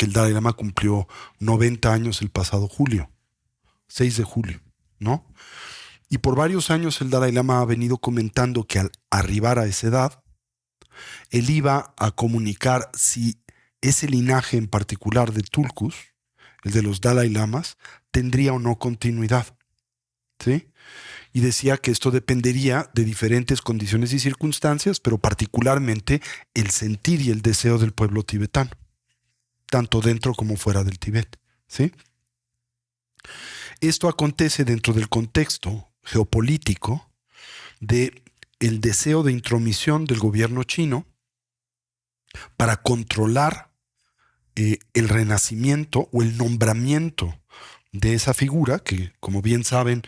que el Dalai Lama cumplió 90 años el pasado julio, 6 de julio, ¿no? Y por varios años el Dalai Lama ha venido comentando que al arribar a esa edad, él iba a comunicar si ese linaje en particular de Tulkus, el de los Dalai Lamas, tendría o no continuidad, ¿sí? Y decía que esto dependería de diferentes condiciones y circunstancias, pero particularmente el sentir y el deseo del pueblo tibetano, tanto dentro como fuera del Tíbet, ¿sí? Esto acontece dentro del contexto geopolítico de el deseo de intromisión del gobierno chino para controlar el renacimiento o el nombramiento de esa figura que, como bien saben,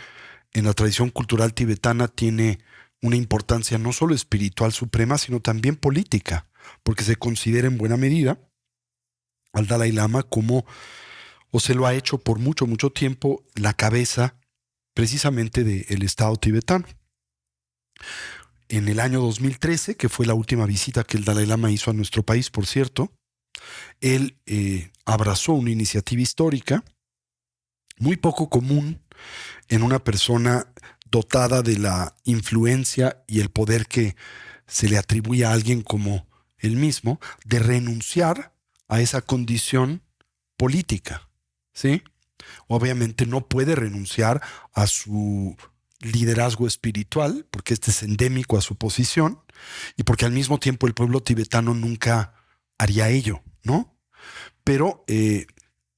en la tradición cultural tibetana tiene una importancia no solo espiritual suprema, sino también política, porque se considera en buena medida al Dalai Lama como, o se lo ha hecho por mucho, mucho tiempo, la cabeza precisamente del Estado tibetano. En el año 2013, que fue la última visita que el Dalai Lama hizo a nuestro país, por cierto, él abrazó una iniciativa histórica muy poco común en una persona dotada de la influencia y el poder que se le atribuye a alguien como él mismo, de renunciar a esa condición política, ¿sí? Obviamente no puede renunciar a su liderazgo espiritual, porque este es endémico a su posición, y porque al mismo tiempo el pueblo tibetano nunca haría ello, ¿no? Pero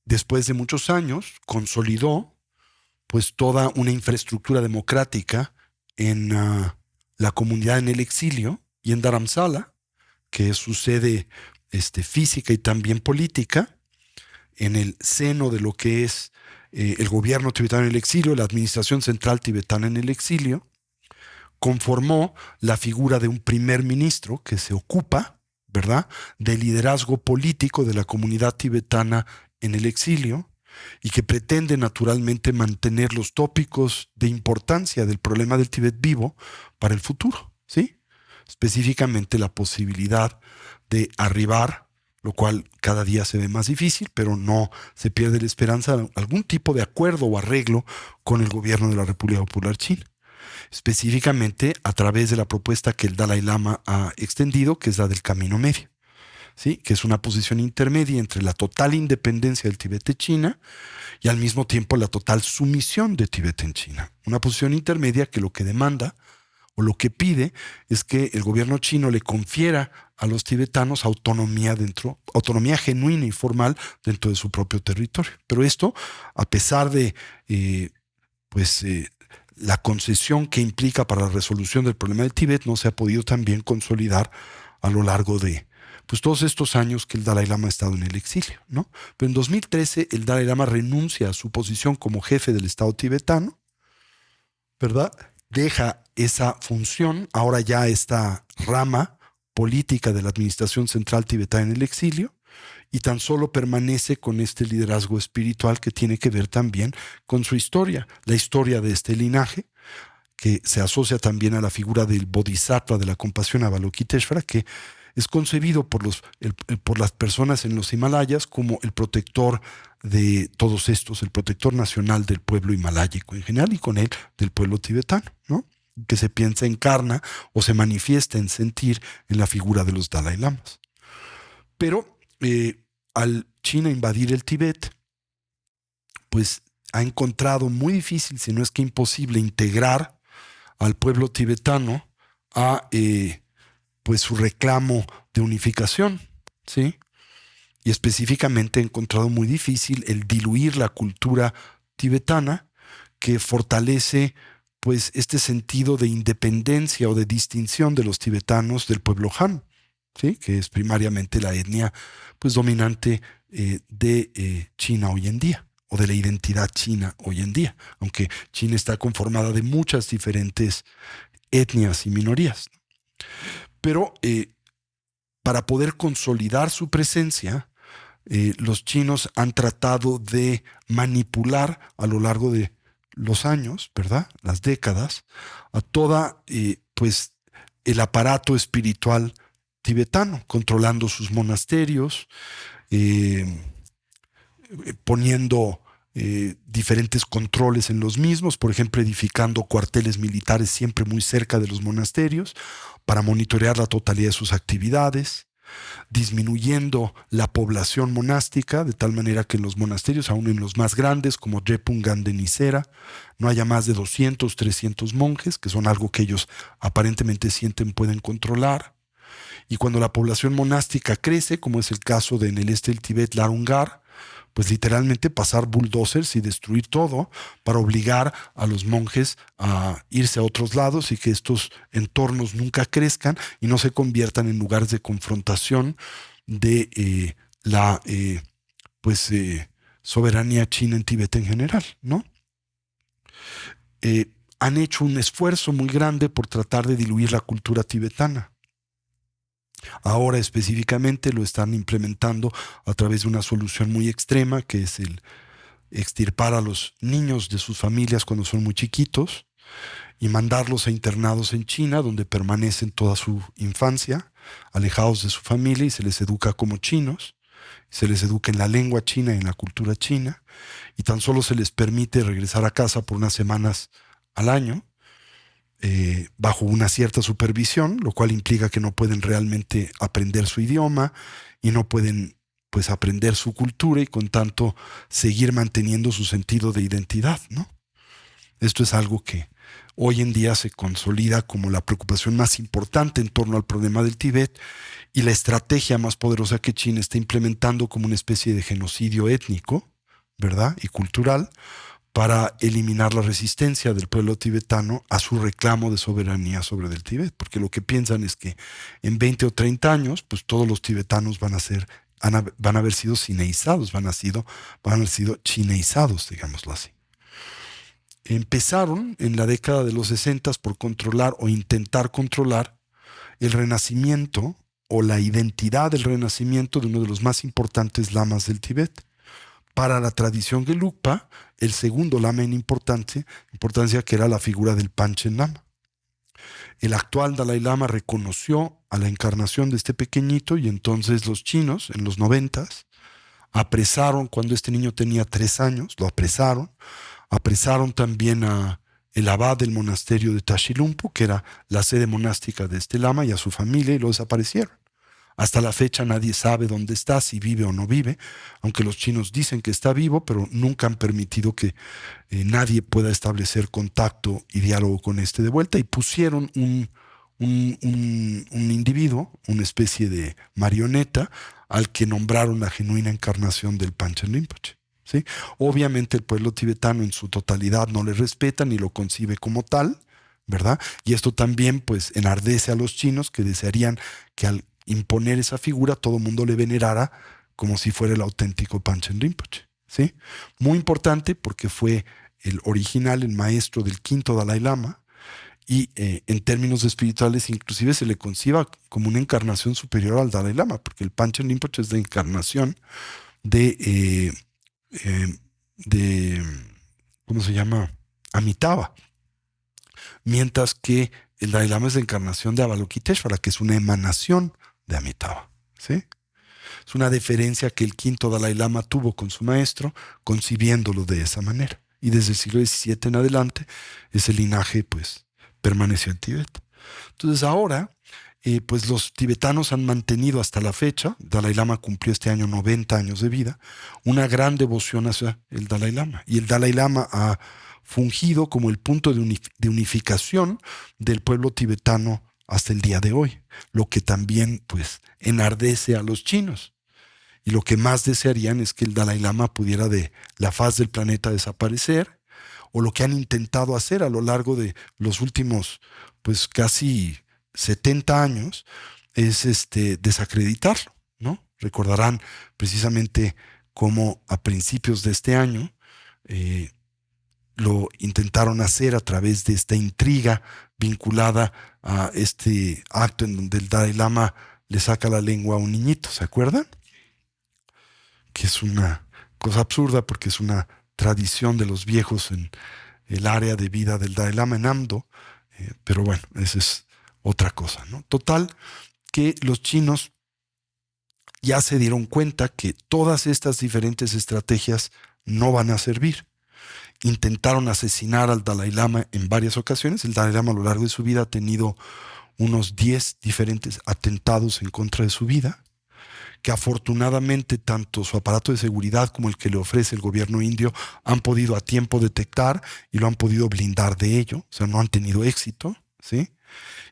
después de muchos años consolidó pues toda una infraestructura democrática en la comunidad en el exilio y en Dharamsala, que es su sede física y también política, en el seno de lo que es el gobierno tibetano en el exilio, la administración central tibetana en el exilio, conformó la figura de un primer ministro que se ocupa, ¿verdad?, del liderazgo político de la comunidad tibetana en el exilio y que pretende naturalmente mantener los tópicos de importancia del problema del Tíbet vivo para el futuro, ¿sí? Específicamente la posibilidad de arribar, lo cual cada día se ve más difícil, pero no se pierde la esperanza de algún tipo de acuerdo o arreglo con el gobierno de la República Popular China, específicamente a través de la propuesta que el Dalai Lama ha extendido, que es la del camino medio, ¿sí? Que es una posición intermedia entre la total independencia del Tíbet de China y al mismo tiempo la total sumisión de Tíbet en China. Una posición intermedia que lo que demanda o lo que pide es que el gobierno chino le confiera a los tibetanos autonomía genuina y formal dentro de su propio territorio. Pero esto, a pesar de la concesión que implica para la resolución del problema del Tíbet, no se ha podido también consolidar a lo largo de pues todos estos años que el Dalai Lama ha estado en el exilio, ¿no? Pero en 2013 el Dalai Lama renuncia a su posición como jefe del Estado tibetano, ¿verdad? Deja esa función, ahora ya esta rama política de la administración central tibetana en el exilio, y tan solo permanece con este liderazgo espiritual que tiene que ver también con su historia, la historia de este linaje, que se asocia también a la figura del Bodhisattva de la compasión Avalokiteshvara, que es concebido por las personas en los Himalayas como el protector de todos estos, el protector nacional del pueblo himaláyico en general y con él del pueblo tibetano, ¿no? Que se piensa encarna o se manifiesta en sentir en la figura de los Dalai Lamas. Pero al China invadir el Tíbet, pues ha encontrado muy difícil, si no es que imposible, integrar al pueblo tibetano a pues su reclamo de unificación, ¿sí? Y específicamente ha encontrado muy difícil el diluir la cultura tibetana que fortalece pues este sentido de independencia o de distinción de los tibetanos del pueblo Han, ¿sí? Que es primariamente la etnia pues dominante de China hoy en día, o de la identidad china hoy en día, aunque China está conformada de muchas diferentes etnias y minorías. Pero para poder consolidar su presencia, los chinos han tratado de manipular a lo largo de los años, ¿verdad?, las décadas, a toda pues el aparato espiritual tibetano, controlando sus monasterios, poniendo diferentes controles en los mismos, por ejemplo, edificando cuarteles militares siempre muy cerca de los monasterios para monitorear la totalidad de sus actividades, disminuyendo la población monástica de tal manera que en los monasterios, aún en los más grandes como Repungan de Nicera, no haya más de 200, 300 monjes, que son algo que ellos aparentemente sienten pueden controlar. Y cuando la población monástica crece, como es el caso de en el este del Tíbet, Larungar, pues literalmente pasar bulldozers y destruir todo para obligar a los monjes a irse a otros lados y que estos entornos nunca crezcan y no se conviertan en lugares de confrontación de la soberanía china en Tíbet en general, ¿no? Han hecho un esfuerzo muy grande por tratar de diluir la cultura tibetana. Ahora específicamente lo están implementando a través de una solución muy extrema, que es el extirpar a los niños de sus familias cuando son muy chiquitos y mandarlos a internados en China, donde permanecen toda su infancia, alejados de su familia, y se les educa como chinos, se les educa en la lengua china y en la cultura china, y tan solo se les permite regresar a casa por unas semanas al año, bajo una cierta supervisión, lo cual implica que no pueden realmente aprender su idioma y no pueden pues aprender su cultura y con tanto seguir manteniendo su sentido de identidad, ¿no? Esto es algo que hoy en día se consolida como la preocupación más importante en torno al problema del Tíbet y la estrategia más poderosa que China está implementando como una especie de genocidio étnico, ¿verdad? Y cultural, para eliminar la resistencia del pueblo tibetano a su reclamo de soberanía sobre el Tíbet, porque lo que piensan es que en 20 o 30 años, pues todos los tibetanos van a haber sido sineizados, van a haber sido chineizados, digámoslo así. Empezaron en la década de los 60 por controlar o intentar controlar el renacimiento o la identidad del renacimiento de uno de los más importantes lamas del Tíbet. Para la tradición Gelugpa, el segundo lama en importancia que era la figura del Panchen Lama. El actual Dalai Lama reconoció a la encarnación de este pequeñito y entonces los chinos, en los 90s, apresaron cuando este niño tenía 3 años, lo apresaron también a el abad del monasterio de Tashilhunpo, que era la sede monástica de este lama, y a su familia, y lo desaparecieron. Hasta la fecha nadie sabe dónde está, si vive o no vive, aunque los chinos dicen que está vivo, pero nunca han permitido que nadie pueda establecer contacto y diálogo con este de vuelta, y pusieron un individuo, una especie de marioneta, al que nombraron la genuina encarnación del Panchen Rinpoche. ¿Sí? Obviamente el pueblo tibetano en su totalidad no le respeta ni lo concibe como tal, ¿verdad? Y esto también pues enardece a los chinos, que desearían que al imponer esa figura todo el mundo le venerara como si fuera el auténtico Panchen Rinpoche, ¿sí? Muy importante porque fue el original, el maestro del quinto Dalai Lama, y en términos espirituales inclusive se le conciba como una encarnación superior al Dalai Lama, porque el Panchen Rinpoche es la encarnación de ¿cómo se llama? Amitabha, mientras que el Dalai Lama es la encarnación de Avalokiteshvara, que es una emanación de Amitabha, ¿sí? Es una deferencia que el quinto Dalai Lama tuvo con su maestro, concibiéndolo de esa manera. Y desde el siglo XVII en adelante, ese linaje pues permaneció en Tíbet. Entonces ahora, pues los tibetanos han mantenido hasta la fecha, Dalai Lama cumplió este año 90 años de vida, una gran devoción hacia el Dalai Lama. Y el Dalai Lama ha fungido como el punto de unificación del pueblo tibetano hasta el día de hoy, lo que también pues enardece a los chinos. Y lo que más desearían es que el Dalai Lama pudiera de la faz del planeta desaparecer, o lo que han intentado hacer a lo largo de los últimos pues casi 70 años es desacreditarlo, ¿no? Recordarán precisamente cómo a principios de este año lo intentaron hacer a través de esta intriga vinculada a este acto en donde el Dalai Lama le saca la lengua a un niñito, ¿se acuerdan? Que es una cosa absurda porque es una tradición de los viejos en el área de vida del Dalai Lama en Amdo, pero bueno, esa es otra cosa, ¿no? Total, que los chinos ya se dieron cuenta que todas estas diferentes estrategias no van a servir. Intentaron asesinar al Dalai Lama en varias ocasiones. El Dalai Lama a lo largo de su vida ha tenido unos 10 diferentes atentados en contra de su vida, que afortunadamente tanto su aparato de seguridad como el que le ofrece el gobierno indio han podido a tiempo detectar y lo han podido blindar de ello, o sea, no han tenido éxito, ¿sí?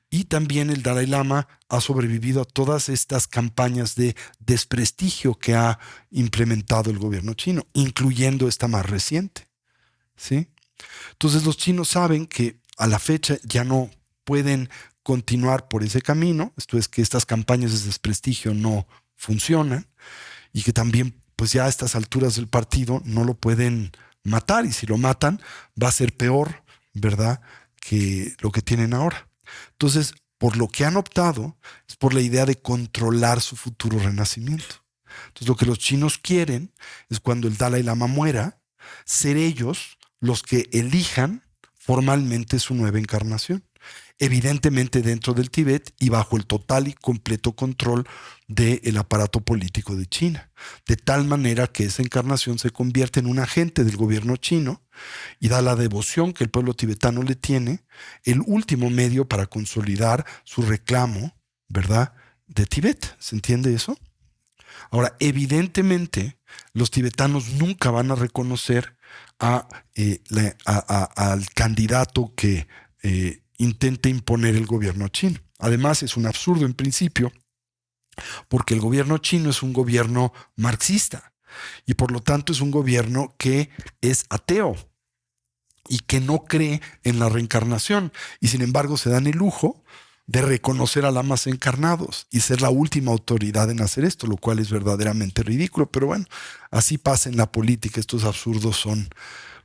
Y también el Dalai Lama ha sobrevivido a todas estas campañas de desprestigio que ha implementado el gobierno chino, incluyendo esta más reciente, ¿sí? Entonces los chinos saben que a la fecha ya no pueden continuar por ese camino, esto es que estas campañas de desprestigio no funcionan y que también pues ya a estas alturas del partido no lo pueden matar, y si lo matan va a ser peor, ¿verdad?, que lo que tienen ahora. Entonces, por lo que han optado es por la idea de controlar su futuro renacimiento. Entonces, lo que los chinos quieren es, cuando el Dalai Lama muera, ser ellos los que elijan formalmente su nueva encarnación, evidentemente dentro del Tíbet y bajo el total y completo control del aparato político de China, de tal manera que esa encarnación se convierte en un agente del gobierno chino y da la devoción que el pueblo tibetano le tiene, el último medio para consolidar su reclamo, ¿verdad?, de Tíbet. ¿Se entiende eso? Ahora, evidentemente, los tibetanos nunca van a reconocer al candidato que intente imponer el gobierno chino. Además, es un absurdo en principio, porque el gobierno chino es un gobierno marxista y por lo tanto es un gobierno que es ateo y que no cree en la reencarnación, y sin embargo se dan el lujo de reconocer a lamas encarnados y ser la última autoridad en hacer esto, lo cual es verdaderamente ridículo. Pero bueno, así pasa en la política. Estos absurdos son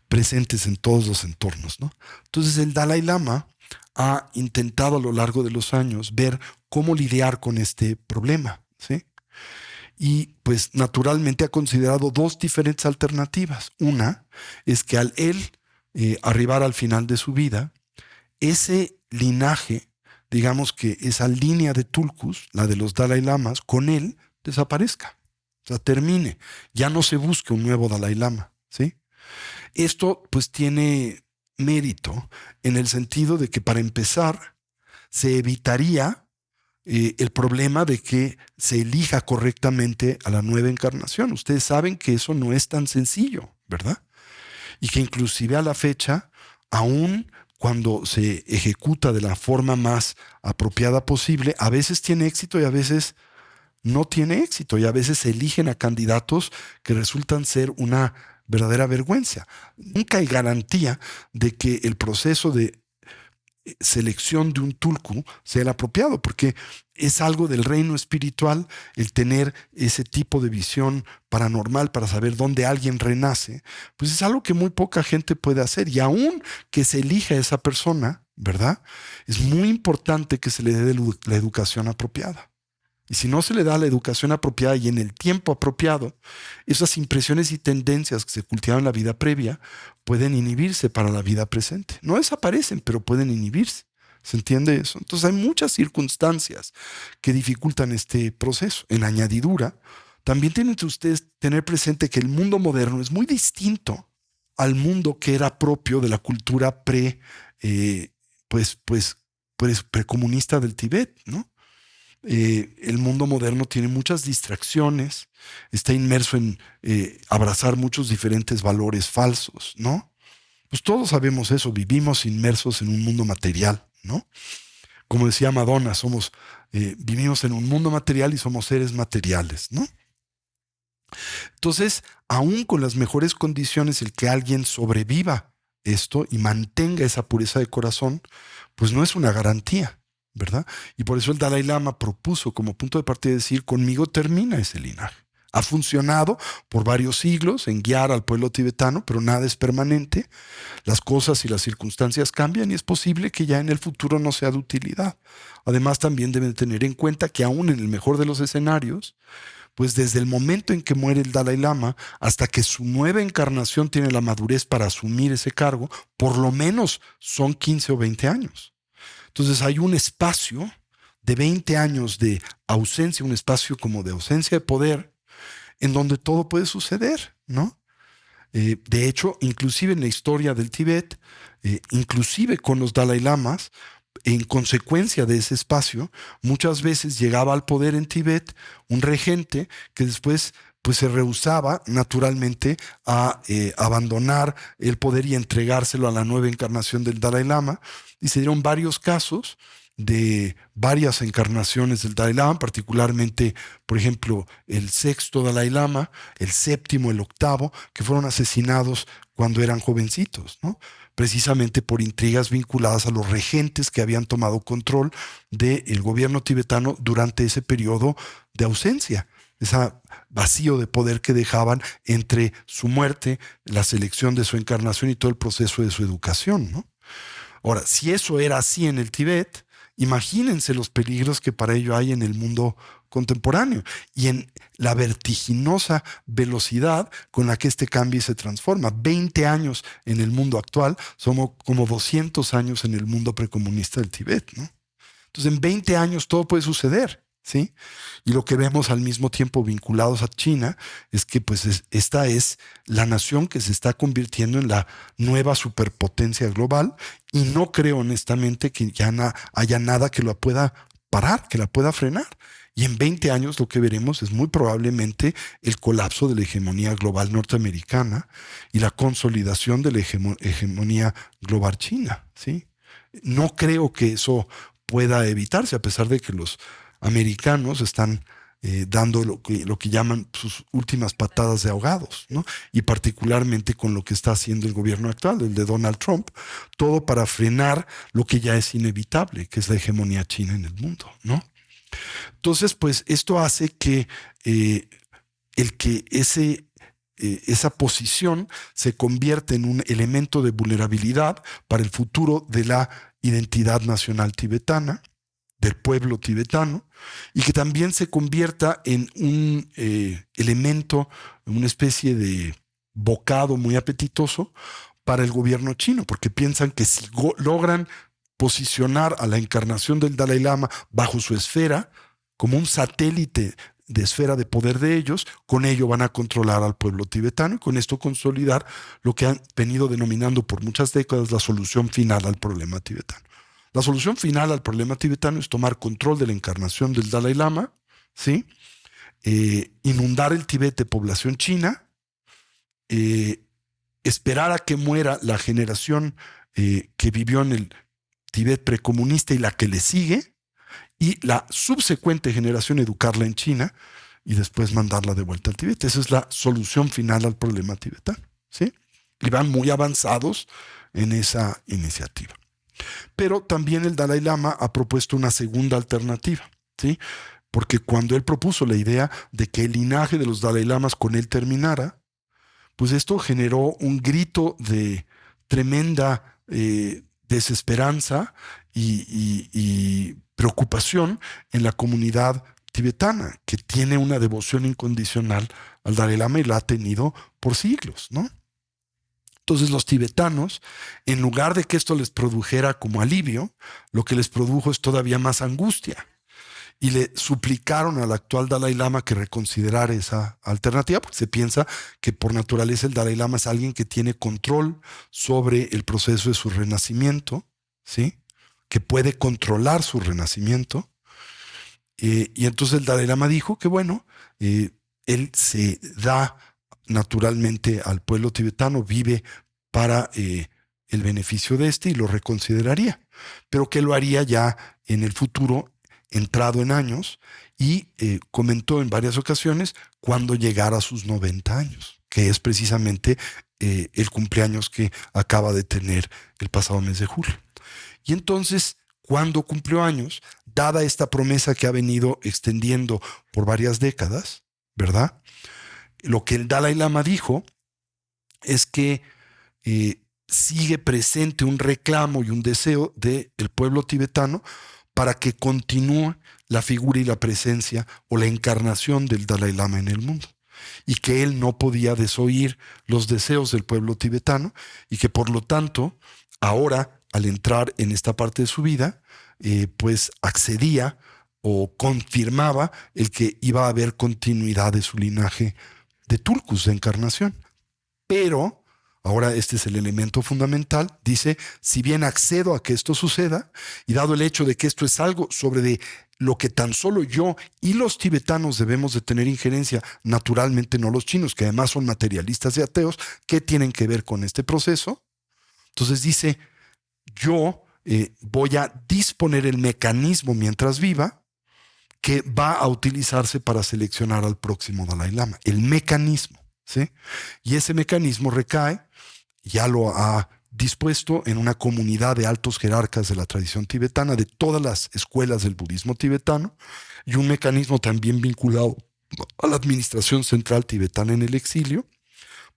presentes en todos los entornos, ¿no? Entonces el Dalai Lama ha intentado a lo largo de los años ver cómo lidiar con este problema, ¿sí? Y pues naturalmente ha considerado dos diferentes alternativas. Una es que al él arribar al final de su vida, ese linaje, digamos que esa línea de Tulkus, la de los Dalai Lamas, con él desaparezca. O sea, termine. Ya no se busque un nuevo Dalai Lama, ¿sí? Esto pues tiene mérito en el sentido de que, para empezar, se evitaría el problema de que se elija correctamente a la nueva encarnación. Ustedes saben que eso no es tan sencillo, ¿verdad? Y que inclusive a la fecha, aún cuando se ejecuta de la forma más apropiada posible, a veces tiene éxito y a veces no tiene éxito, y a veces se eligen a candidatos que resultan ser una verdadera vergüenza. Nunca hay garantía de que el proceso de selección de un tulku sea el apropiado, porque es algo del reino espiritual el tener ese tipo de visión paranormal para saber dónde alguien renace. Pues es algo que muy poca gente puede hacer, y aún que se elija a esa persona, ¿verdad?, es muy importante que se le dé la educación apropiada. Y si no se le da la educación apropiada y en el tiempo apropiado, esas impresiones y tendencias que se cultivaron en la vida previa pueden inhibirse para la vida presente. No desaparecen, pero pueden inhibirse. ¿Se entiende eso? Entonces hay muchas circunstancias que dificultan este proceso. En añadidura, también tienen que ustedes tener presente que el mundo moderno es muy distinto al mundo que era propio de la cultura precomunista del Tíbet, ¿no? El mundo moderno tiene muchas distracciones, está inmerso en abrazar muchos diferentes valores falsos, ¿no? Pues todos sabemos eso, vivimos inmersos en un mundo material, ¿no? Como decía Madonna, vivimos en un mundo material y somos seres materiales, ¿no? Entonces, aún con las mejores condiciones, el que alguien sobreviva esto y mantenga esa pureza de corazón, pues no es una garantía, ¿verdad? Y por eso el Dalai Lama propuso como punto de partida decir: conmigo termina ese linaje. Ha funcionado por varios siglos en guiar al pueblo tibetano, pero nada es permanente. Las cosas y las circunstancias cambian y es posible que ya en el futuro no sea de utilidad. Además, también deben tener en cuenta que aún en el mejor de los escenarios, pues desde el momento en que muere el Dalai Lama hasta que su nueva encarnación tiene la madurez para asumir ese cargo, por lo menos son 15 o 20 años. Entonces hay un espacio de 20 años de ausencia, un espacio como de ausencia de poder, en donde todo puede suceder, ¿no? De hecho, inclusive en la historia del Tíbet, inclusive con los Dalai Lamas, en consecuencia de ese espacio, muchas veces llegaba al poder en Tíbet un regente que después pues se rehusaba naturalmente a abandonar el poder y entregárselo a la nueva encarnación del Dalai Lama. Y se dieron varios casos de varias encarnaciones del Dalai Lama, particularmente, por ejemplo, el sexto Dalai Lama, el séptimo, el octavo, que fueron asesinados cuando eran jovencitos, ¿no? Precisamente por intrigas vinculadas a los regentes que habían tomado control del gobierno tibetano durante ese periodo de ausencia, ese vacío de poder que dejaban entre su muerte, la selección de su encarnación y todo el proceso de su educación, ¿no? Ahora, si eso era así en el Tíbet, imagínense los peligros que para ello hay en el mundo contemporáneo y en la vertiginosa velocidad con la que este cambia y se transforma. 20 años en el mundo actual, somos como 200 años en el mundo precomunista del Tíbet, ¿no? Entonces, en 20 años todo puede suceder, ¿sí? Y lo que vemos al mismo tiempo vinculados a China es que pues esta es la nación que se está convirtiendo en la nueva superpotencia global y no creo honestamente que ya haya nada que la pueda parar, que la pueda frenar. Y en 20 años lo que veremos es muy probablemente el colapso de la hegemonía global norteamericana y la consolidación de la hegemonía global china, ¿sí? No creo que eso pueda evitarse, a pesar de que los americanos están dando lo que llaman sus últimas patadas de ahogados, ¿no? Y particularmente con lo que está haciendo el gobierno actual, el de Donald Trump, todo para frenar lo que ya es inevitable, que es la hegemonía china en el mundo, ¿no? Entonces, pues esto hace que esa posición se convierta en un elemento de vulnerabilidad para el futuro de la identidad nacional tibetana, del pueblo tibetano, y que también se convierta en un elemento, una especie de bocado muy apetitoso para el gobierno chino, porque piensan que si logran posicionar a la encarnación del Dalai Lama bajo su esfera, como un satélite de esfera de poder de ellos, con ello van a controlar al pueblo tibetano y con esto consolidar lo que han venido denominando por muchas décadas la solución final al problema tibetano. La solución final al problema tibetano es tomar control de la encarnación del Dalai Lama, ¿sí? Inundar el Tíbet de población china, esperar a que muera la generación que vivió en el Tíbet precomunista y la que le sigue, y la subsecuente generación educarla en China y después mandarla de vuelta al Tíbet. Esa es la solución final al problema tibetano, ¿sí? Y van muy avanzados en esa iniciativa. Pero también el Dalai Lama ha propuesto una segunda alternativa, ¿sí? Porque cuando él propuso la idea de que el linaje de los Dalai Lamas con él terminara, pues esto generó un grito de tremenda desesperanza y preocupación en la comunidad tibetana, que tiene una devoción incondicional al Dalai Lama y la ha tenido por siglos, ¿no? Entonces los tibetanos, en lugar de que esto les produjera como alivio, lo que les produjo es todavía más angustia. Y le suplicaron al actual Dalai Lama que reconsiderara esa alternativa, porque se piensa que por naturaleza el Dalai Lama es alguien que tiene control sobre el proceso de su renacimiento, ¿sí? Que puede controlar su renacimiento. Y entonces el Dalai Lama dijo que, bueno, él se da naturalmente al pueblo tibetano, vive para el beneficio de este y lo reconsideraría, pero que lo haría ya en el futuro, entrado en años, y comentó en varias ocasiones cuando llegara a sus 90 años, que es precisamente el cumpleaños que acaba de tener el pasado mes de julio. Y entonces, cuando cumplió años, dada esta promesa que ha venido extendiendo por varias décadas, ¿verdad? Lo que el Dalai Lama dijo es que sigue presente un reclamo y un deseo del pueblo tibetano para que continúe la figura y la presencia o la encarnación del Dalai Lama en el mundo, y que él no podía desoír los deseos del pueblo tibetano y que por lo tanto ahora, al entrar en esta parte de su vida, pues accedía o confirmaba el que iba a haber continuidad de su linaje de Tulkus, de encarnación. Pero, ahora este es el elemento fundamental, dice, si bien accedo a que esto suceda, y dado el hecho de que esto es algo sobre de lo que tan solo yo y los tibetanos debemos de tener injerencia, naturalmente no los chinos, que además son materialistas y ateos, ¿qué tienen que ver con este proceso? Entonces dice, yo voy a disponer el mecanismo mientras viva que va a utilizarse para seleccionar al próximo Dalai Lama, el mecanismo, ¿sí? Y ese mecanismo recae, ya lo ha dispuesto en una comunidad de altos jerarcas de la tradición tibetana, de todas las escuelas del budismo tibetano, y un mecanismo también vinculado a la administración central tibetana en el exilio,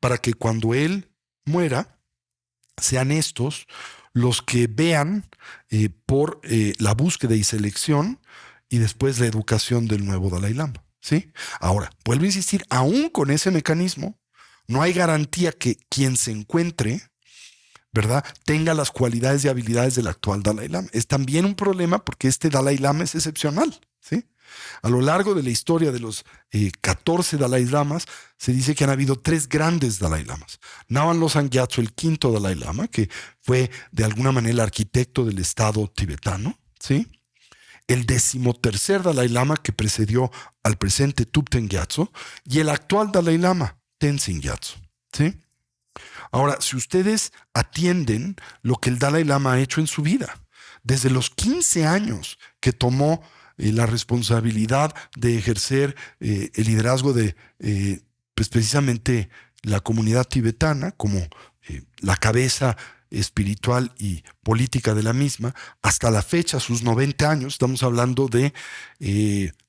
para que cuando él muera, sean estos los que vean por la búsqueda y selección y después la educación del nuevo Dalai Lama, ¿sí? Ahora, vuelvo a insistir, aún con ese mecanismo, no hay garantía que quien se encuentre, ¿verdad?, tenga las cualidades y habilidades del actual Dalai Lama. Es también un problema porque este Dalai Lama es excepcional, ¿sí? A lo largo de la historia de los 14 Dalai Lamas, se dice que han habido 3 grandes Dalai Lamas. Nawan Losang Gyatso, el 5º Dalai Lama, que fue de alguna manera el arquitecto del Estado tibetano, ¿sí? El 13º Dalai Lama, que precedió al presente Thubten Gyatso, y el actual Dalai Lama, Tenzin Gyatso, ¿sí? Ahora, si ustedes atienden lo que el Dalai Lama ha hecho en su vida, desde los 15 años que tomó la responsabilidad de ejercer el liderazgo de, pues precisamente, la comunidad tibetana como la cabeza espiritual y política de la misma, hasta la fecha, sus 90 años, estamos hablando de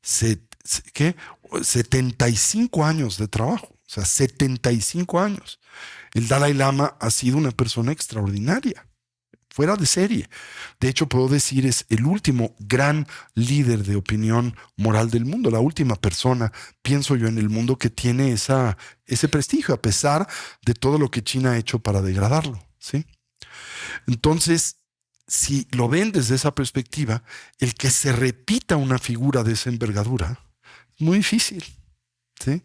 75 años de trabajo, o sea, 75 años. El Dalai Lama ha sido una persona extraordinaria, fuera de serie. De hecho, puedo decir, es el último gran líder de opinión moral del mundo, la última persona, pienso yo, en el mundo que tiene ese prestigio, a pesar de todo lo que China ha hecho para degradarlo, ¿sí? Entonces, si lo ven desde esa perspectiva, el que se repita una figura de esa envergadura es muy difícil, ¿sí?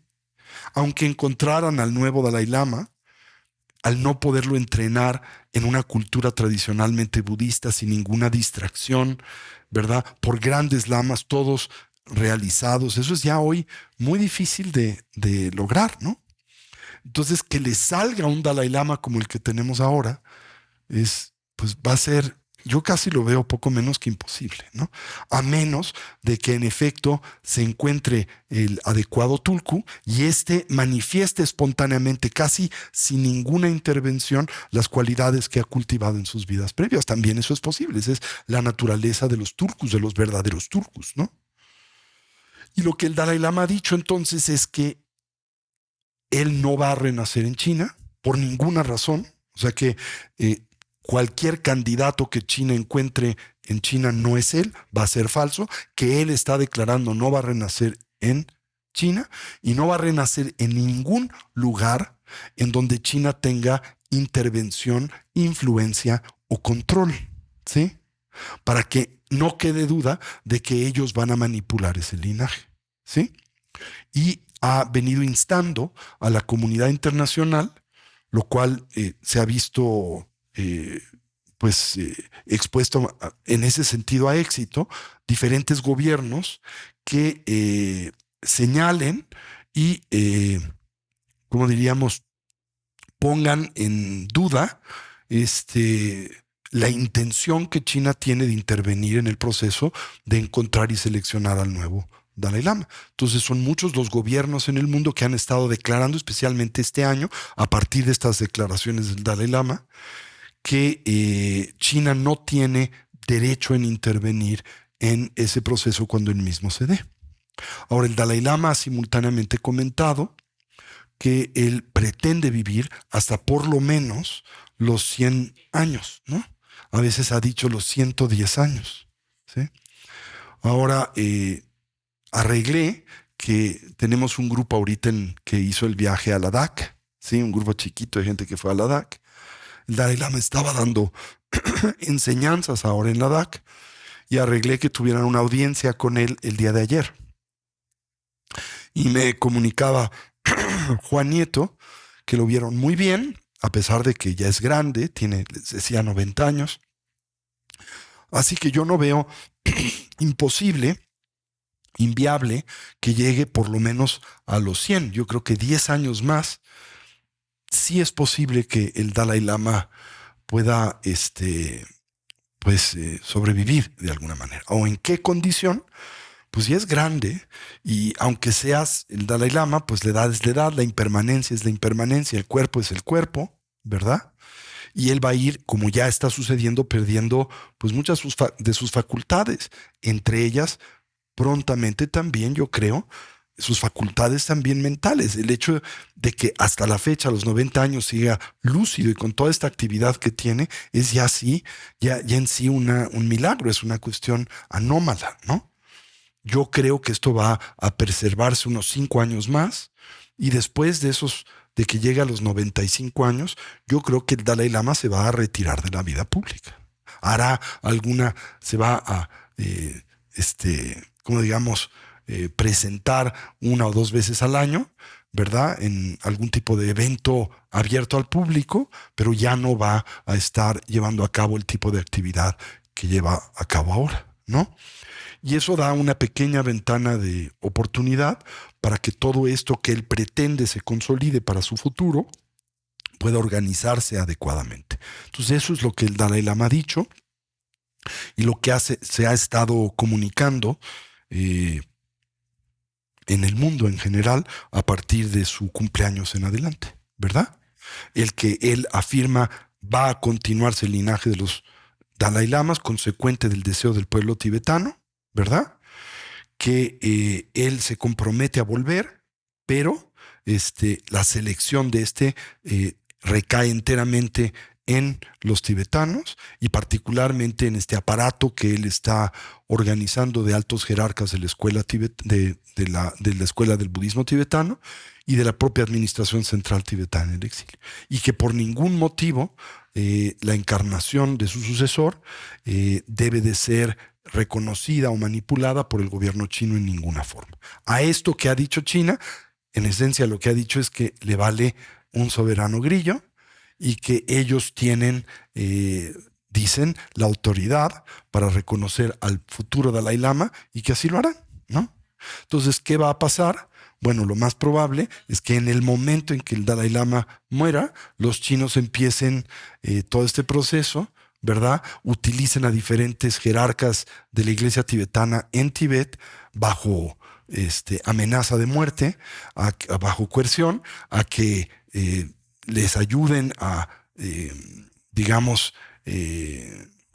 Aunque encontraran al nuevo Dalai Lama, al no poderlo entrenar en una cultura tradicionalmente budista sin ninguna distracción, ¿verdad?, por grandes lamas, todos realizados, eso es ya hoy muy difícil de lograr, ¿no? Entonces, que le salga un Dalai Lama como el que tenemos ahora, pues va a ser, yo casi lo veo poco menos que imposible, ¿no? A menos de que en efecto se encuentre el adecuado tulku y éste manifieste espontáneamente, casi sin ninguna intervención, las cualidades que ha cultivado en sus vidas previas. También eso es posible, esa es la naturaleza de los turcos, de los verdaderos turcos, ¿no? Y lo que el Dalai Lama ha dicho entonces es que él no va a renacer en China por ninguna razón, o sea que cualquier candidato que China encuentre en China no es él, va a ser falso, que él está declarando no va a renacer en China y no va a renacer en ningún lugar en donde China tenga intervención, influencia o control, ¿sí? Para que no quede duda de que ellos van a manipular ese linaje, ¿sí? Y ha venido instando a la comunidad internacional, lo cual se ha visto expuesto en ese sentido a éxito, diferentes gobiernos que señalen y, como diríamos, pongan en duda la intención que China tiene de intervenir en el proceso de encontrar y seleccionar al nuevo Dalai Lama. Entonces son muchos los gobiernos en el mundo que han estado declarando, especialmente este año, a partir de estas declaraciones del Dalai Lama, que China no tiene derecho en intervenir en ese proceso cuando él mismo se dé. Ahora, el Dalai Lama ha simultáneamente comentado que él pretende vivir hasta por lo menos los 100 años, ¿no? A veces ha dicho los 110 años, ¿sí? Ahora, arreglé que tenemos un grupo ahorita que hizo el viaje a Ladakh, ¿sí? Un grupo chiquito de gente que fue a Ladakh. El Dalai Lama estaba dando enseñanzas ahora en Ladakh y arreglé que tuvieran una audiencia con él el día de ayer. Y me comunicaba Juan Nieto que lo vieron muy bien, a pesar de que ya es grande, tiene, les decía, 90 años. Así que yo no veo imposible, inviable, que llegue por lo menos a los 100. Yo creo que 10 años más sí es posible que el Dalai Lama pueda sobrevivir de alguna manera. ¿O en qué condición? Pues ya es grande y aunque seas el Dalai Lama, pues la edad es la edad, la impermanencia es la impermanencia, el cuerpo es el cuerpo, ¿verdad? Y él va a ir, como ya está sucediendo, perdiendo pues muchas de sus facultades, entre ellas prontamente también, yo creo, sus facultades también mentales. El hecho de que hasta la fecha, a los 90 años, siga lúcido y con toda esta actividad que tiene, es ya sí, ya en sí un milagro, es una cuestión anómala, ¿no? Yo creo que esto va a preservarse unos 5 años más y después de de que llegue a los 95 años, yo creo que el Dalai Lama se va a retirar de la vida pública. Hará se va a, como digamos, presentar 1 o 2 veces al año, ¿verdad? En algún tipo de evento abierto al público, pero ya no va a estar llevando a cabo el tipo de actividad que lleva a cabo ahora, ¿no? Y eso da una pequeña ventana de oportunidad para que todo esto que él pretende se consolide para su futuro pueda organizarse adecuadamente. Entonces eso es lo que el Dalai Lama ha dicho y lo que se ha estado comunicando eh, en el mundo en general a partir de su cumpleaños en adelante, ¿verdad? El que él afirma va a continuarse el linaje de los Dalai Lamas, consecuente del deseo del pueblo tibetano, ¿verdad? Que él se compromete a volver, pero la selección de recae enteramente en los tibetanos y particularmente en este aparato que él está organizando de altos jerarcas de la escuela de la escuela del budismo tibetano y de la propia administración central tibetana en el exilio. Y que por ningún motivo la encarnación de su sucesor debe de ser reconocida o manipulada por el gobierno chino en ninguna forma. A esto que ha dicho China, en esencia lo que ha dicho es que le vale un soberano grillo y que ellos tienen, dicen, la autoridad para reconocer al futuro Dalai Lama y que así lo harán, ¿no? Entonces, ¿qué va a pasar? Bueno, lo más probable es que en el momento en que el Dalai Lama muera, los chinos empiecen todo este proceso, ¿verdad? Utilicen a diferentes jerarcas de la iglesia tibetana en Tibet bajo amenaza de muerte, bajo coerción, a que les ayuden a, digamos,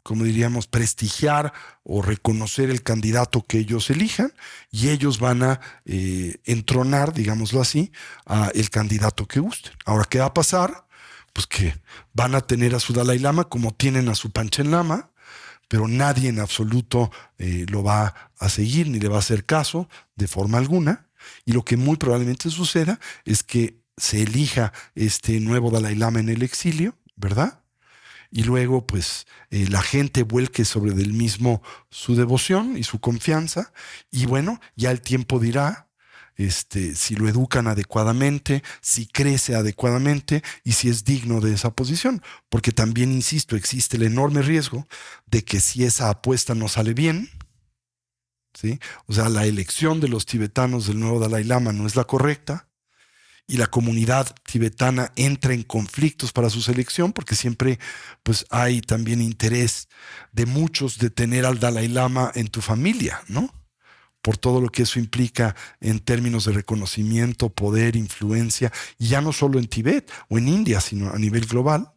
como diríamos, prestigiar o reconocer el candidato que ellos elijan y ellos van a entronar, digámoslo así, a el candidato que gusten. Ahora, ¿qué va a pasar? Pues que van a tener a su Dalai Lama como tienen a su Panchen Lama, pero nadie en absoluto lo va a seguir ni le va a hacer caso de forma alguna. Y lo que muy probablemente suceda es que se elija este nuevo Dalai Lama en el exilio, ¿verdad? Y luego, pues, la gente vuelque sobre del mismo su devoción y su confianza. Y bueno, ya el tiempo dirá si lo educan adecuadamente, si crece adecuadamente y si es digno de esa posición. Porque también, insisto, existe el enorme riesgo de que si esa apuesta no sale bien, ¿sí? O sea, la elección de los tibetanos del nuevo Dalai Lama no es la correcta, y la comunidad tibetana entra en conflictos para su selección, porque siempre pues, hay también interés de muchos de tener al Dalai Lama en tu familia, ¿no? Por todo lo que eso implica en términos de reconocimiento, poder, influencia, y ya no solo en Tibet o en India, sino a nivel global.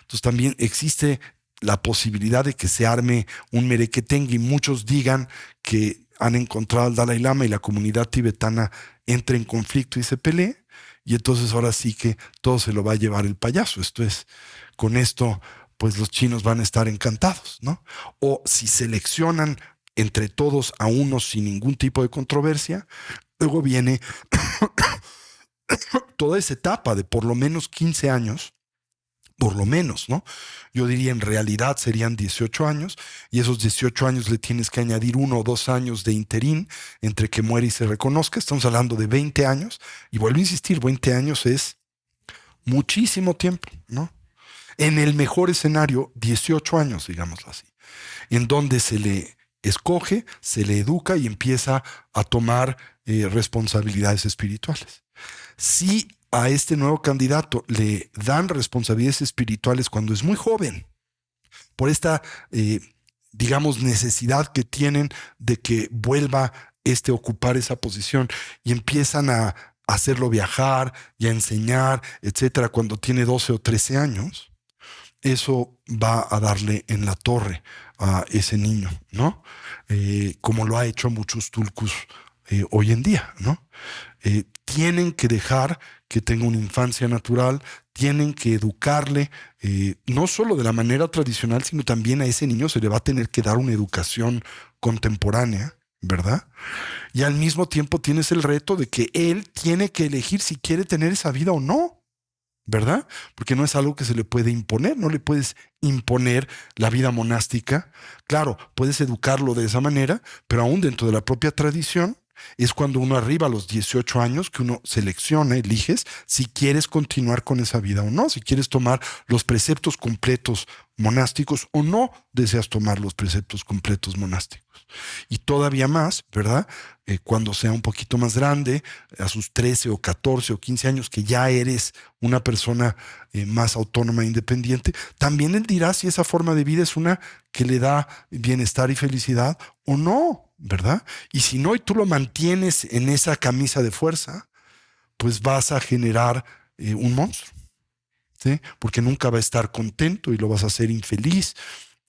Entonces también existe la posibilidad de que se arme un merequetengue y muchos digan que han encontrado al Dalai Lama y la comunidad tibetana entra en conflicto y se pelee. Y entonces ahora sí que todo se lo va a llevar el payaso. Esto es, con esto, pues los chinos van a estar encantados, ¿no? O si seleccionan entre todos a uno sin ningún tipo de controversia, luego viene toda esa etapa de por lo menos 15 años por lo menos, ¿no? Yo diría en realidad serían 18 años y esos 18 años le tienes que añadir 1 o 2 años de interín entre que muere y se reconozca. Estamos hablando de 20 años y vuelvo a insistir, 20 años es muchísimo tiempo, ¿no? En el mejor escenario, 18 años, digámoslo así, en donde se le escoge, se le educa y empieza a tomar responsabilidades espirituales. Si a este nuevo candidato le dan responsabilidades espirituales cuando es muy joven, por esta, digamos, necesidad que tienen de que vuelva a ocupar esa posición y empiezan a hacerlo viajar y a enseñar, etcétera, cuando tiene 12 o 13 años, eso va a darle en la torre a ese niño, ¿no? Como lo ha hecho muchos tulkus hoy en día, ¿no? Tienen que dejar que tenga una infancia natural, tienen que educarle, no solo de la manera tradicional, sino también a ese niño se le va a tener que dar una educación contemporánea, ¿verdad? Y al mismo tiempo tienes el reto de que él tiene que elegir si quiere tener esa vida o no, ¿verdad? Porque no es algo que se le puede imponer, no le puedes imponer la vida monástica. Claro, puedes educarlo de esa manera, pero aún dentro de la propia tradición, es cuando uno arriba a los 18 años que uno selecciona, eliges si quieres continuar con esa vida o no, si quieres tomar los preceptos completos monásticos o no deseas tomar los preceptos completos monásticos. Y todavía más, ¿verdad? Cuando sea un poquito más grande, a sus 13 o 14 o 15 años, que ya eres una persona más autónoma e independiente, también él dirá si esa forma de vida es una que le da bienestar y felicidad o no, ¿verdad? Y si no, y tú lo mantienes en esa camisa de fuerza, pues vas a generar un monstruo, ¿sí? Porque nunca va a estar contento y lo vas a hacer infeliz.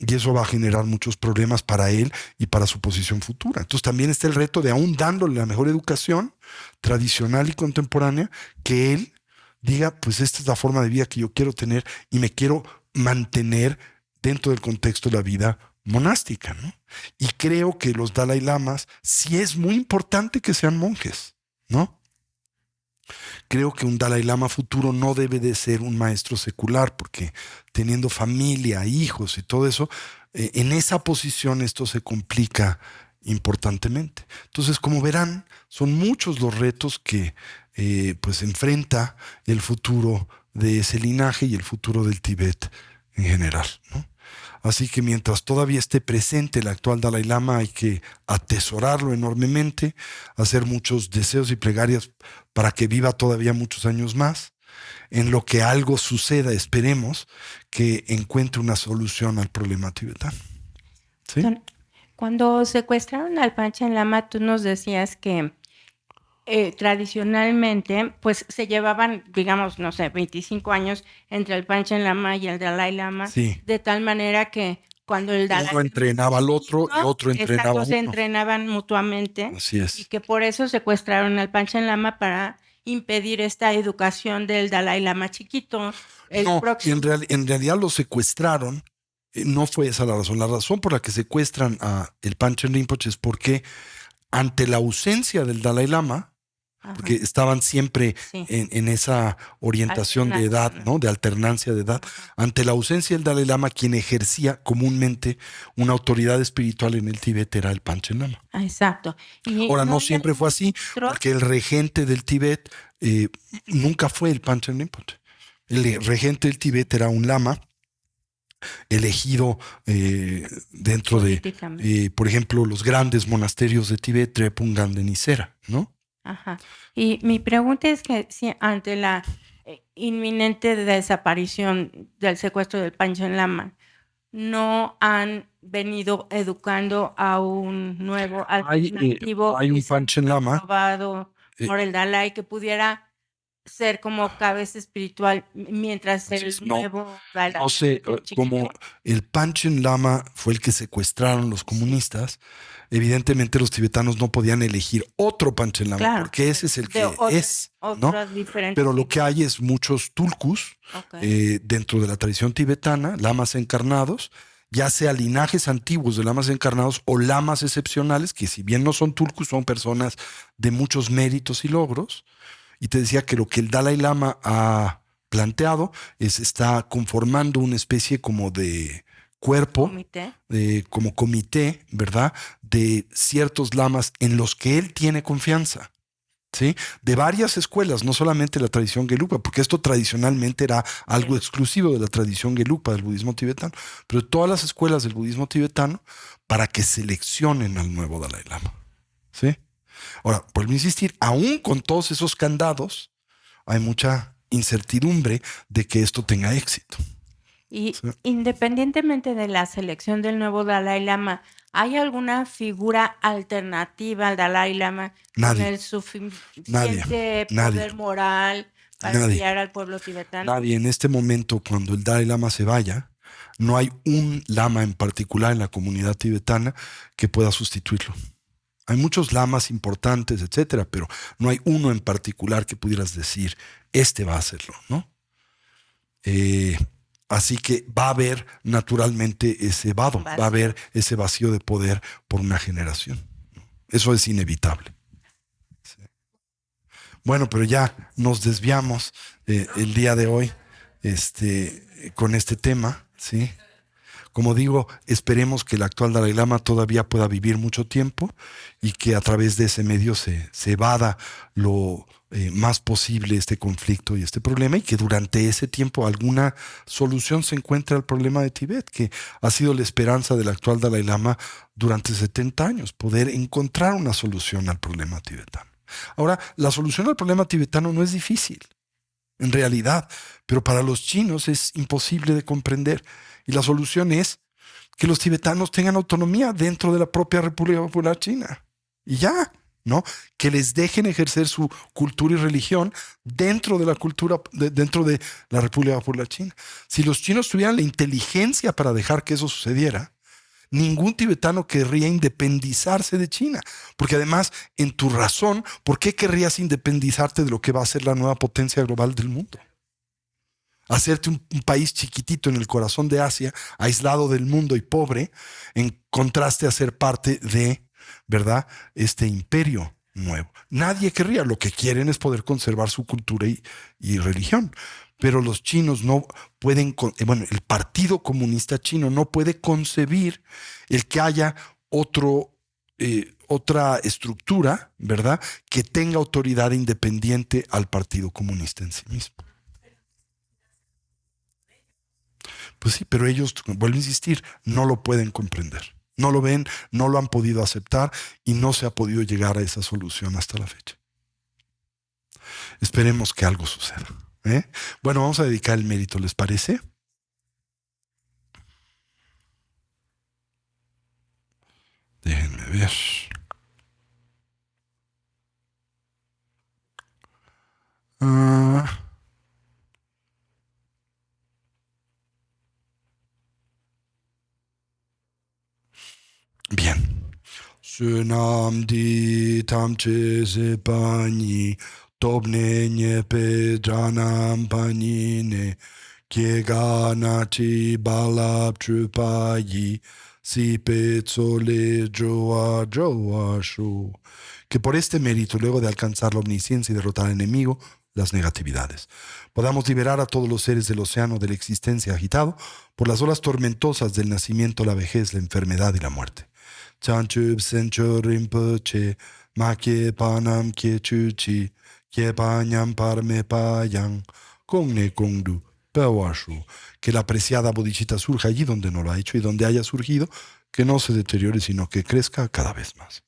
Y eso va a generar muchos problemas para él y para su posición futura. Entonces también está el reto de, aún dándole la mejor educación tradicional y contemporánea, que él diga, pues esta es la forma de vida que yo quiero tener y me quiero mantener dentro del contexto de la vida monástica, ¿no? Y creo que los Dalai Lamas sí es muy importante que sean monjes, ¿no? Creo que un Dalai Lama futuro no debe de ser un maestro secular, porque teniendo familia, hijos y todo eso, en esa posición esto se complica importantemente. Entonces, como verán, son muchos los retos que pues enfrenta el futuro de ese linaje y el futuro del Tíbet en general, ¿no? Así que mientras todavía esté presente el actual Dalai Lama, hay que atesorarlo enormemente, hacer muchos deseos y plegarias para que viva todavía muchos años más. En lo que algo suceda, esperemos que encuentre una solución al problema tibetano. ¿Sí? Cuando secuestraron al Panchen Lama, tú nos decías que tradicionalmente, pues se llevaban, digamos, no sé, 25 años entre el Panchen Lama y el Dalai Lama, Sí. de tal manera que cuando el Dalai Uno entrenaba al otro y otro entrenaba a exacto, se uno. entrenaban mutuamente. Así Y es. que por eso secuestraron al Panchen Lama para impedir esta educación del Dalai Lama chiquito. No, en realidad lo secuestraron. No fue esa la razón. La razón por la que secuestran a el Panchen Rinpoche es porque ante la ausencia del Dalai Lama, porque estaban siempre en esa orientación de edad, ¿no? De alternancia de edad. Ante la ausencia del Dalai Lama, quien ejercía comúnmente una autoridad espiritual en el Tíbet era el Panchen Lama. Exacto. Y ahora, no siempre fue así, porque el regente del Tíbet nunca fue el Panchen Rinpoche. El regente del Tíbet era un lama elegido dentro de, por ejemplo, los grandes monasterios de Tíbet, Drepung, Ganden y Sera, ¿no? Ajá. Y mi pregunta es que si ante la inminente desaparición del secuestro del Panchen Lama, no han venido educando a un nuevo alternativo hay un Panchen Lama aprobado por el Dalai que pudiera ser como cabeza espiritual mientras el nuevo Dalai. No sé, como el Panchen Lama fue el que secuestraron los comunistas, evidentemente los tibetanos no podían elegir otro Panchen Lama, claro, porque ese es el que es, ¿no? Pero lo que hay es muchos tulkus dentro de la tradición tibetana, lamas encarnados, ya sea linajes antiguos de lamas encarnados o lamas excepcionales, que si bien no son tulkus, son personas de muchos méritos y logros. Y te decía que lo que el Dalai Lama ha planteado, está conformando una especie como de cuerpo, Comité. como comité, ¿verdad? De ciertos lamas en los que él tiene confianza. ¿Sí? De varias escuelas, no solamente la tradición gelugpa, porque esto tradicionalmente era algo exclusivo de la tradición gelugpa del budismo tibetano, pero todas las escuelas del budismo tibetano para que seleccionen al nuevo Dalai Lama. ¿Sí? Ahora, vuelvo a insistir, aún con todos esos candados, hay mucha incertidumbre de que esto tenga éxito. Y ¿Sí? independientemente de la selección del nuevo Dalai Lama, ¿hay alguna figura alternativa al Dalai Lama con Nadie. el suficiente Nadie. poder moral para Nadie. guiar al pueblo tibetano? Nadie. En este momento, cuando el Dalai Lama se vaya, no hay un lama en particular en la comunidad tibetana que pueda sustituirlo. Hay muchos lamas importantes, etcétera, pero no hay uno en particular que pudieras decir, este va a hacerlo, ¿no? Así que va a haber naturalmente ese vado, va a haber ese vacío de poder por una generación. Eso es inevitable. Sí. Bueno, pero ya nos desviamos el día de hoy con este tema, ¿sí? Como digo, esperemos que el actual Dalai Lama todavía pueda vivir mucho tiempo y que a través de ese medio se evada lo más posible este conflicto y este problema, y que durante ese tiempo alguna solución se encuentre al problema de Tibet, que ha sido la esperanza del actual Dalai Lama durante 70 años, poder encontrar una solución al problema tibetano. Ahora, la solución al problema tibetano no es difícil, en realidad, pero para los chinos es imposible de comprender. Y la solución es que los tibetanos tengan autonomía dentro de la propia República Popular China. Y ya, ¿no? Que les dejen ejercer su cultura y religión dentro de la cultura, dentro de la República Popular China. Si los chinos tuvieran la inteligencia para dejar que eso sucediera, ningún tibetano querría independizarse de China. Porque además, en tu razón, ¿por qué querrías independizarte de lo que va a ser la nueva potencia global del mundo? Hacerte un país chiquitito en el corazón de Asia, aislado del mundo y pobre, en contraste a ser parte de, ¿verdad?, este imperio nuevo. Nadie querría. Lo que quieren es poder conservar su cultura y religión. Pero los chinos no pueden, el Partido Comunista Chino no puede concebir el que haya otra estructura, ¿verdad?, que tenga autoridad independiente al Partido Comunista en sí mismo. Pues sí, pero ellos, vuelvo a insistir, no lo pueden comprender. No lo ven, no lo han podido aceptar y no se ha podido llegar a esa solución hasta la fecha. Esperemos que algo suceda. Bueno, vamos a dedicar el mérito, ¿les parece? Déjenme ver. Bien. Sunam di tamche se pani, tobne nyepe janam panine, kiega nachi balap trupayi, si pezole joa joa shu. Que por este mérito, luego de alcanzar la omnisciencia y derrotar al enemigo, las negatividades, podamos liberar a todos los seres del océano de la existencia agitado por las olas tormentosas del nacimiento, la vejez, la enfermedad y la muerte. Chanchub sencho rinpoche, ma kye panam kye chuchi, kye panyam parme payang, kongne kongdu, pewashu. Que la apreciada bodhicitta surja allí donde no lo ha hecho y donde haya surgido, que no se deteriore, sino que crezca cada vez más.